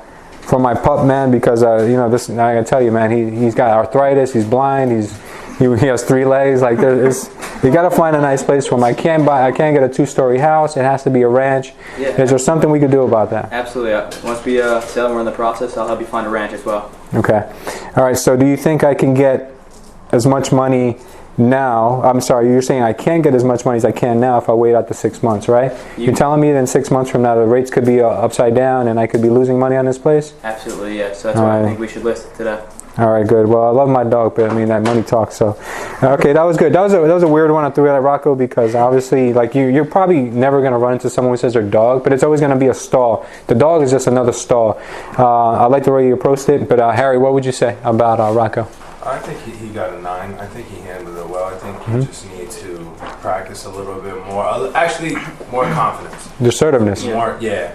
my pup, man? Because this, I gotta tell you, man, he's got arthritis, he's blind, he has 3 legs. Like you got to find a nice place for him. I can't get a 2-story house. It has to be a ranch. Yeah. Is there something we could do about that? Absolutely. Once we sell and we're in the process, I'll help you find a ranch as well. Okay. All right. So do you think I can get as much money now? I'm sorry, you're saying I can't get as much money as I can now if I wait out the 6 months, right? You're telling me that in 6 months from now the rates could be upside down and I could be losing money on this place? Absolutely, yes. So that's why I think we should list it today. All right, good. Well, I love my dog, but I mean that money talks. So, okay, that was good. That was a weird one I threw at Rocco because obviously, like you're probably never gonna run into someone who says they're dog, but it's always gonna be a stall. The dog is just another stall. I like the way you approached it, but Harry, what would you say about Rocco? I think he got a 9. I think he handled it well. I think you just need to practice a little bit more. Actually, more confidence. The assertiveness. More, yeah.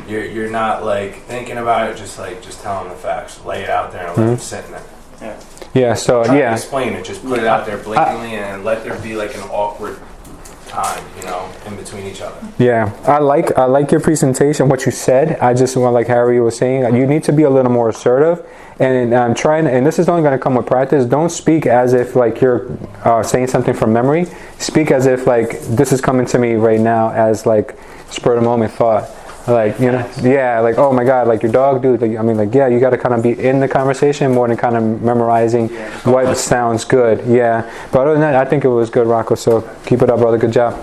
You're not like thinking about it. Just tell them the facts. Lay it out there and let them sit in it. Yeah. Yeah. So Try to yeah. explain it. Just put it out there blatantly and let there be like an awkward time, in between each other. Yeah, I like your presentation, what you said. I just want, like Harry was saying, you need to be a little more assertive. And I'm trying, and this is only going to come with practice. Don't speak as if like you're saying something from memory. Speak as if like this is coming to me right now as like spur of the moment thought. Like, yeah, like, oh my God, like your dog, dude. Like, I mean, like, yeah, you got to kind of be in the conversation more than kind of memorizing what sounds good. Yeah, but other than that, I think it was good, Rocco. So keep it up, brother. Good job.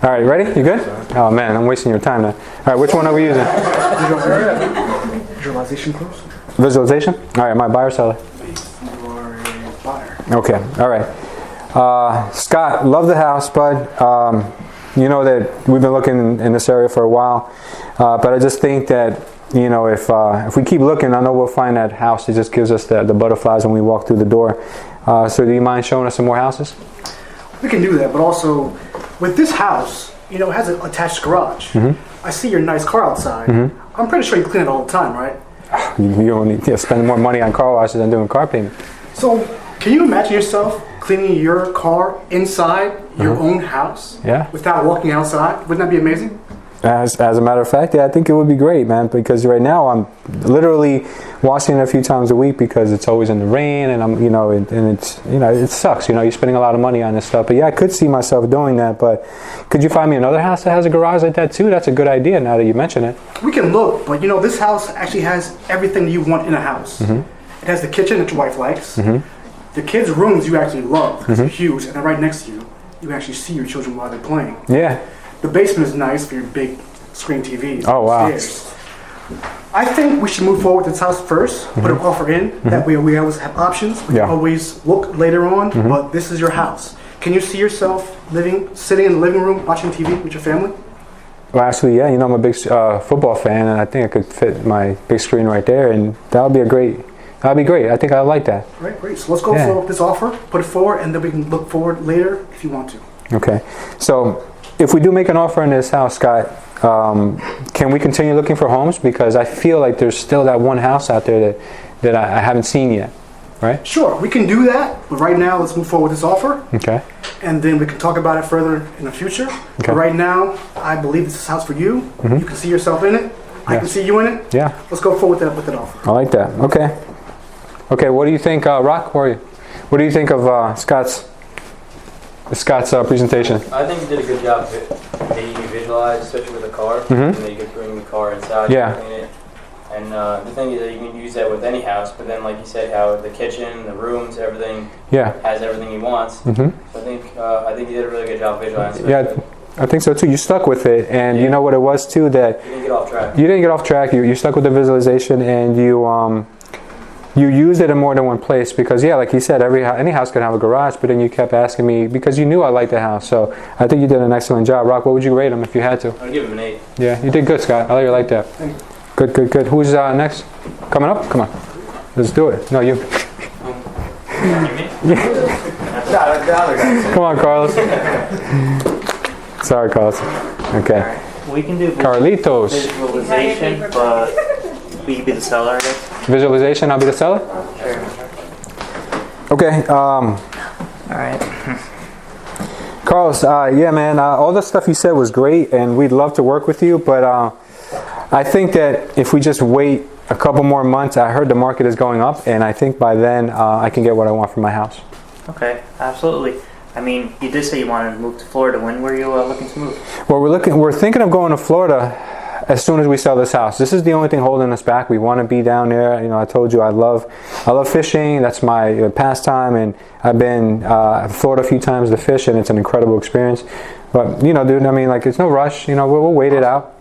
All right, ready? You good? Oh man, I'm wasting your time now. All right, which one are we using? Visualization close. Visualization. All right, am I buyer or seller? You are a buyer. Okay. All right. Scott, love the house, bud. You know that we've been looking in this area for a while, but I just think that if we keep looking, I know we'll find that house that just gives us the butterflies when we walk through the door. So do you mind showing us some more houses? We can do that, but also with this house, it has an attached garage. I see your nice car outside. I'm pretty sure you clean it all the time, right? You don't need to spend more money on car washes than doing car payment. So can you imagine yourself cleaning your car inside your own house without walking outside? Wouldn't that be amazing? As a matter of fact, yeah, I think it would be great, man, because right now I'm literally washing it a few times a week because it's always in the rain and I'm, and it's, it sucks, you're spending a lot of money on this stuff. But yeah, I could see myself doing that, but could you find me another house that has a garage like that too? That's a good idea now that you mention it. We can look, but this house actually has everything you want in a house. It has the kitchen that your wife likes. The kids' rooms you actually love because they're huge, and then right next to you, you can actually see your children while they're playing. Yeah. The basement is nice for your big screen TVs. Oh, wow. Upstairs. I think we should move forward with this house first, put an offer in. That way we always have options. We can always look later on, but this is your house. Can you see yourself sitting in the living room watching TV with your family? Well, actually, yeah, I'm a big football fan, and I think I could fit my big screen right there, and that'd be great. I think I like that. Great. So let's go forward with this offer, put it forward, and then we can look forward later if you want to. Okay. So if we do make an offer in this house, Scott, can we continue looking for homes? Because I feel like there's still that one house out there that I haven't seen yet, right? Sure, we can do that, but right now let's move forward with this offer. Okay. And then we can talk about it further in the future. Okay. But right now, I believe this is a house for you. You can see yourself in it. I can see you in it. Yeah. Let's go forward with that offer. I like that. Okay. Okay, what do you think, Rock? What do you think of Scott's presentation? I think you did a good job making you visualize, especially with the car, and then you could bring the car inside and clean it. And the thing is that you can use that with any house, but then like you said, how the kitchen, the rooms, everything has everything he wants. So I think you did a really good job visualizing. Yeah, I think so too. You stuck with it, and you know what it was too, that you didn't get off track. You didn't get off track. You stuck with the visualization, and you used it in more than one place because, like he said, any house could have a garage, but then you kept asking me because you knew I liked the house. So I think you did an excellent job. Rock, what would you rate him if you had to? I'd give him an 8. Yeah, you did good, Scott. I really like that. Good. Who's next? Coming up? Come on. Let's do it. No, you. Come on, Carlos. Sorry, Carlos. Okay. We can do Carlitos. Visualization, but we be the seller, I guess. Visualization, I'll be the seller? Sure. Okay. All right. Carlos, yeah, man, all the stuff you said was great, and we'd love to work with you, but I think that if we just wait a couple more months, I heard the market is going up, and I think by then I can get what I want from my house. Okay, absolutely. I mean, you did say you wanted to move to Florida. When were you looking to move? Well, we're thinking of going to Florida as soon as we sell this house. This is the only thing holding us back. We want to be down there. I told you I love fishing. That's my pastime, and I've been in Florida a few times to fish, and it's an incredible experience. But dude, I mean, like, it's no rush. We'll wait it out.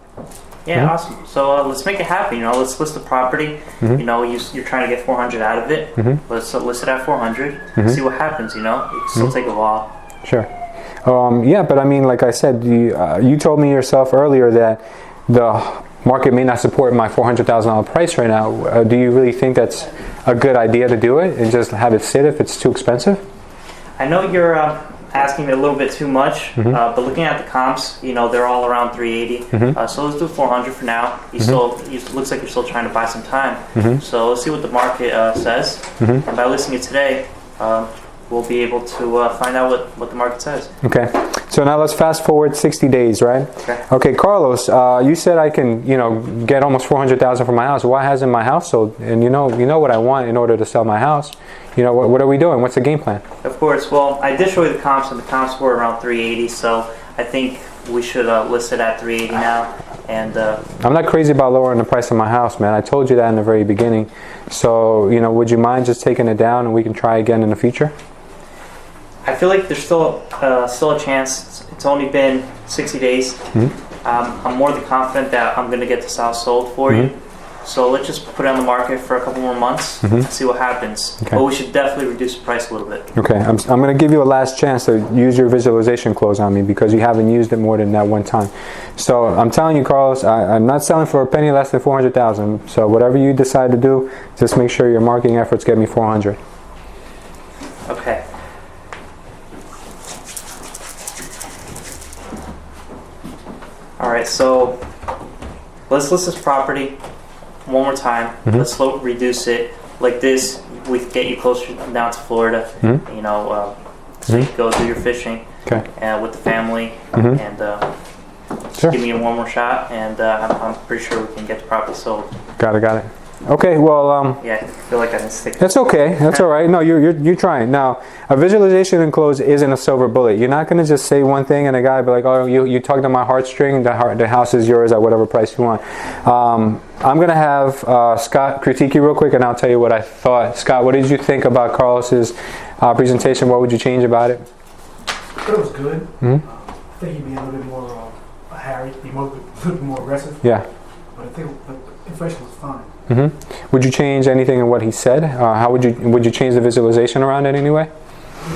Yeah, awesome. So let's make it happen. Let's list the property. You're trying to get 400 out of it. Let's list it at 400. See what happens. It can still take a while. Sure. Yeah, but I mean, like I said, you told me yourself earlier that the market may not support my $400,000 price right now. Do you really think that's a good idea to do it and just have it sit if it's too expensive? I know you're asking me a little bit too much, but looking at the comps, they're all around 380. So let's do 400 for now. Looks like you're still trying to buy some time. So let's see what the market says. And by listing it today, we'll be able to find out what the market says. Okay. So now let's fast forward 60 days, right? Okay, Carlos, you said I can, get almost $400,000 for my house. Why hasn't my house sold? And you know what I want in order to sell my house. What are we doing? What's the game plan? Of course. Well, I did show you the comps, and the comps were around 380. So I think we should list it at 380 now. And I'm not crazy about lowering the price of my house, man. I told you that in the very beginning. So would you mind just taking it down, and we can try again in the future? I feel like there's still a chance. It's only been 60 days. I'm more than confident that I'm going to get this house sold for you. So let's just put it on the market for a couple more months and see what happens. Okay. But we should definitely reduce the price a little bit. Okay, I'm going to give you a last chance to use your visualization close on me because you haven't used it more than that one time. So I'm telling you, Carlos, I'm not selling for a penny less than $400,000. So whatever you decide to do, just make sure your marketing efforts get me $400,000. Okay. All right, so let's list this property one more time. Let's reduce it like this. We can get you closer down to Florida. So you can go do your fishing with the family, and just give me one more shot, and I'm pretty sure we can get the property sold. Got it. Okay, well, yeah, I feel like I can stick. That's okay. That's all right. No, you're trying. Now, a visualization and close isn't a silver bullet. You're not going to just say one thing and a guy be like, "Oh, you tugged on my heartstring. The house is yours at whatever price you want." I'm going to have Scott critique you real quick, and I'll tell you what I thought. Scott, what did you think about Carlos's presentation? What would you change about it? I thought it was good. I think he'd be a little bit more harried, be a little bit more aggressive. Yeah. But I think the information was fine. Would you change anything in what he said? How would you change the visualization around it anyway?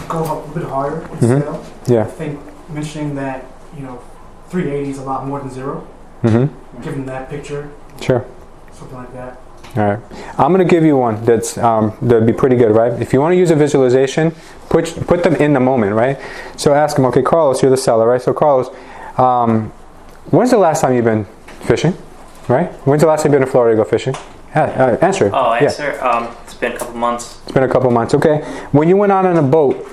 Go up a bit higher with sale. Yeah. I think mentioning that 380 is a lot more than zero. Given that picture. Sure. Something like that. All right. I'm going to give you one that'd be pretty good, right? If you want to use a visualization, put them in the moment, right? So ask him, okay, Carlos, you're the seller, right? So Carlos, when's the last time you've been fishing? Right? When's the last time you've been to Florida to go fishing? Answer. Oh, answer. Yeah. It's been a couple months. It's been a couple months. Okay. When you went out on a boat,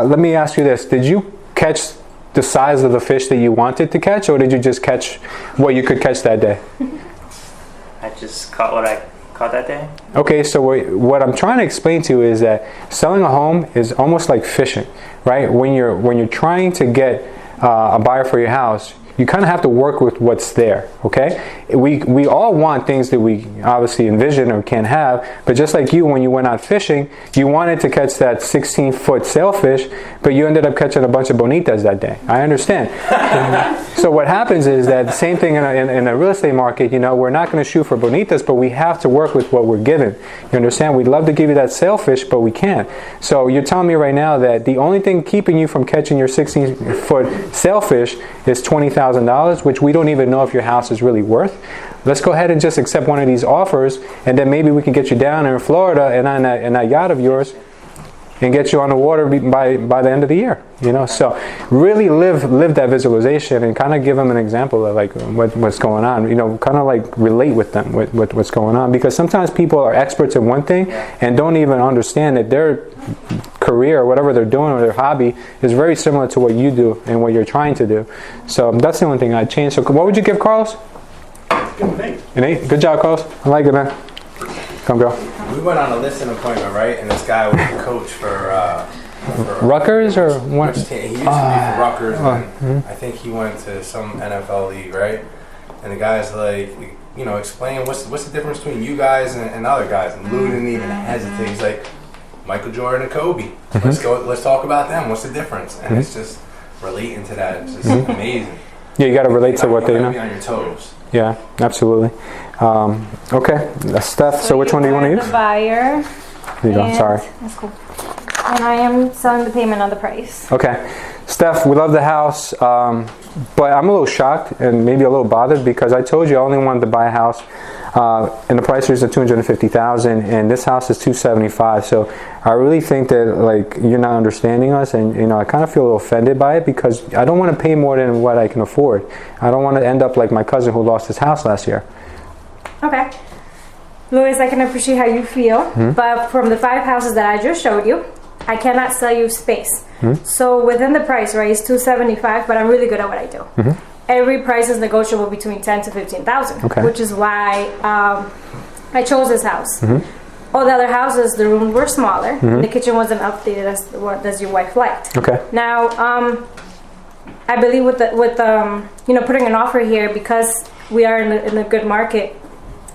let me ask you this: did you catch the size of the fish that you wanted to catch, or did you just catch what you could catch that day? I just caught what I caught that day. Okay. So what I'm trying to explain to you is that selling a home is almost like fishing, right? When you're trying to get a buyer for your house, you kind of have to work with what's there, okay? We all want things that we obviously envision or can have, but just like you, when you went out fishing, you wanted to catch that 16-foot sailfish, but you ended up catching a bunch of bonitas that day. I understand. So what happens is that the same thing in the real estate market, we're not going to shoot for bonitas, but we have to work with what we're given. You understand? We'd love to give you that sailfish, but we can't. So you're telling me right now that the only thing keeping you from catching your 16-foot sailfish is $20,000, which we don't even know if your house is really worth. Let's go ahead and just accept one of these offers, and then maybe we can get you down in Florida and on that yacht of yours and get you on the water by the end of the year. So really live that visualization and kind of give them an example of like what's going on. Kind of like relate with them with what's going on, because sometimes people are experts in one thing and don't even understand that their career or whatever they're doing or their hobby is very similar to what you do and what you're trying to do. So that's the only thing I'd change. So what would you give Carlos? Give him an 8. Good job, Carlos. I like it, man. Come, girl. We went on a listing appointment, right? And this guy was a coach for Rutgers or what? He used to be for Rutgers. And I think he went to some NFL league, right? And the guy's like, explain what's the difference between you guys and other guys. And Lou didn't even hesitate. He's like, Michael Jordan and Kobe. Let's talk about them. What's the difference? And it's just relating to that. It's just amazing. Yeah, you got to relate to what they You know. gotta be on your toes. Yeah, absolutely. Okay, Steph, so which one do you want to use? The buyer. Here you go, and- sorry. That's cool. And I am selling the payment on the price. Okay, Steph, we love the house, but I'm a little shocked and maybe a little bothered because I told you I only wanted to buy a house, and the price is at $250,000, and this house is $275,000. So I really think that like you're not understanding us, and you know I kind of feel a little offended by it because I don't want to pay more than what I can afford. I don't want to end up like my cousin who lost his house last year. Okay. Louis, I can appreciate how you feel, but from the 5 houses that I just showed you, I cannot sell you space. So within the price, right, it's $275,000, but I'm really good at what I do. Every price is negotiable between $10,000 to $15,000, Okay. which is why I chose this house. All the other houses, the rooms were smaller. The kitchen wasn't updated as your wife liked. Okay. Now, I believe with you know, putting an offer here, because we are in a good market,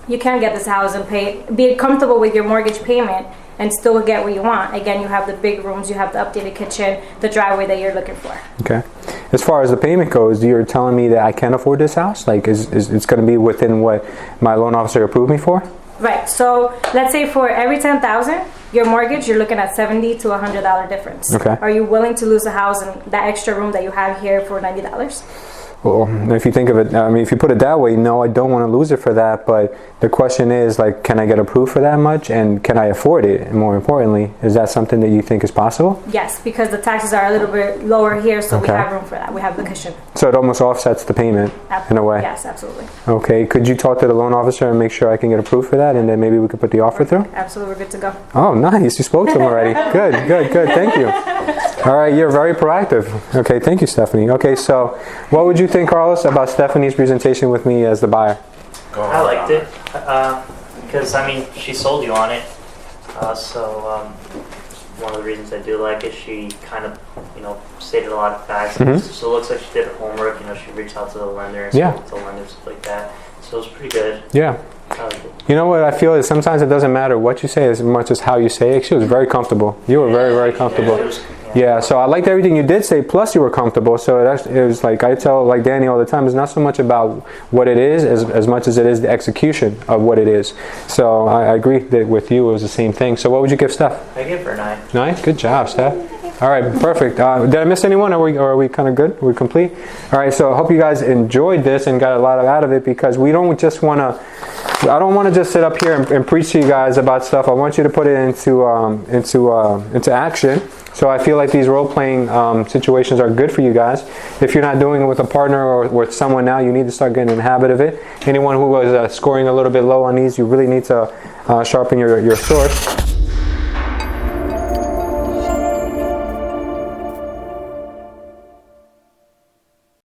you can get this house and be comfortable with your mortgage payment and still get what you want. Again, you have the big rooms, you have the updated kitchen, the driveway that you're looking for. Okay. As far as the payment goes, you're telling me that I can afford this house? Like, is it's going to be within what my loan officer approved me for? Right. So let's say for every $10,000, your mortgage, you're looking at $70 to $100 difference. Okay. Are you willing to lose a house and that extra room that you have here for $90? Well, if you think of it, I mean, if you put it that way, no, I don't want to lose it for that. But the question is, like, can I get approved for that much, and can I afford it? And more importantly, is that something that you think is possible? Yes, because the taxes are a little bit lower here, so we Okay. have room for that. We have the cushion. So it almost offsets the payment in a way. Yes, absolutely. Okay. Could you talk to the loan officer and make sure I can get approved for that, and then maybe we could put the offer through? Absolutely, we're good to go. Oh, nice. You spoke to him already. Good, good, good. Thank you. All right, you're very proactive. Okay, thank you, Stephanie. Okay, so what would you think, Carlos, about Stephanie's presentation with me as the buyer? I liked it because I mean she sold you on it. One of the reasons I do like it, she kind of stated a lot of facts. So it looks like she did her homework. She reached out to the lender and spoke to the lender, stuff like that. So it was pretty good. Yeah. I liked it. You know what I feel is sometimes it doesn't matter what you say as much as how you say it. She was very comfortable. You were very, very comfortable. Yeah, so I liked everything you did say, plus you were comfortable. So it was like, I tell like Danny all the time, it's not so much about what it is as much as it is the execution of what it is. So I agree that with you it was the same thing. So what would you give Steph? I give her a 9. 9? Good job, Steph. All right, perfect. Did I miss anyone? Are we kind of good? Are we complete? All right, so I hope you guys enjoyed this and got a lot out of it, because we don't just want to, I don't want to just sit up here and preach to you guys about stuff. I want you to put it into action. So I feel like these role-playing situations are good for you guys. If you're not doing it with a partner or with someone now, you need to start getting in the habit of it. Anyone who was scoring a little bit low on these, you really need to sharpen your sword.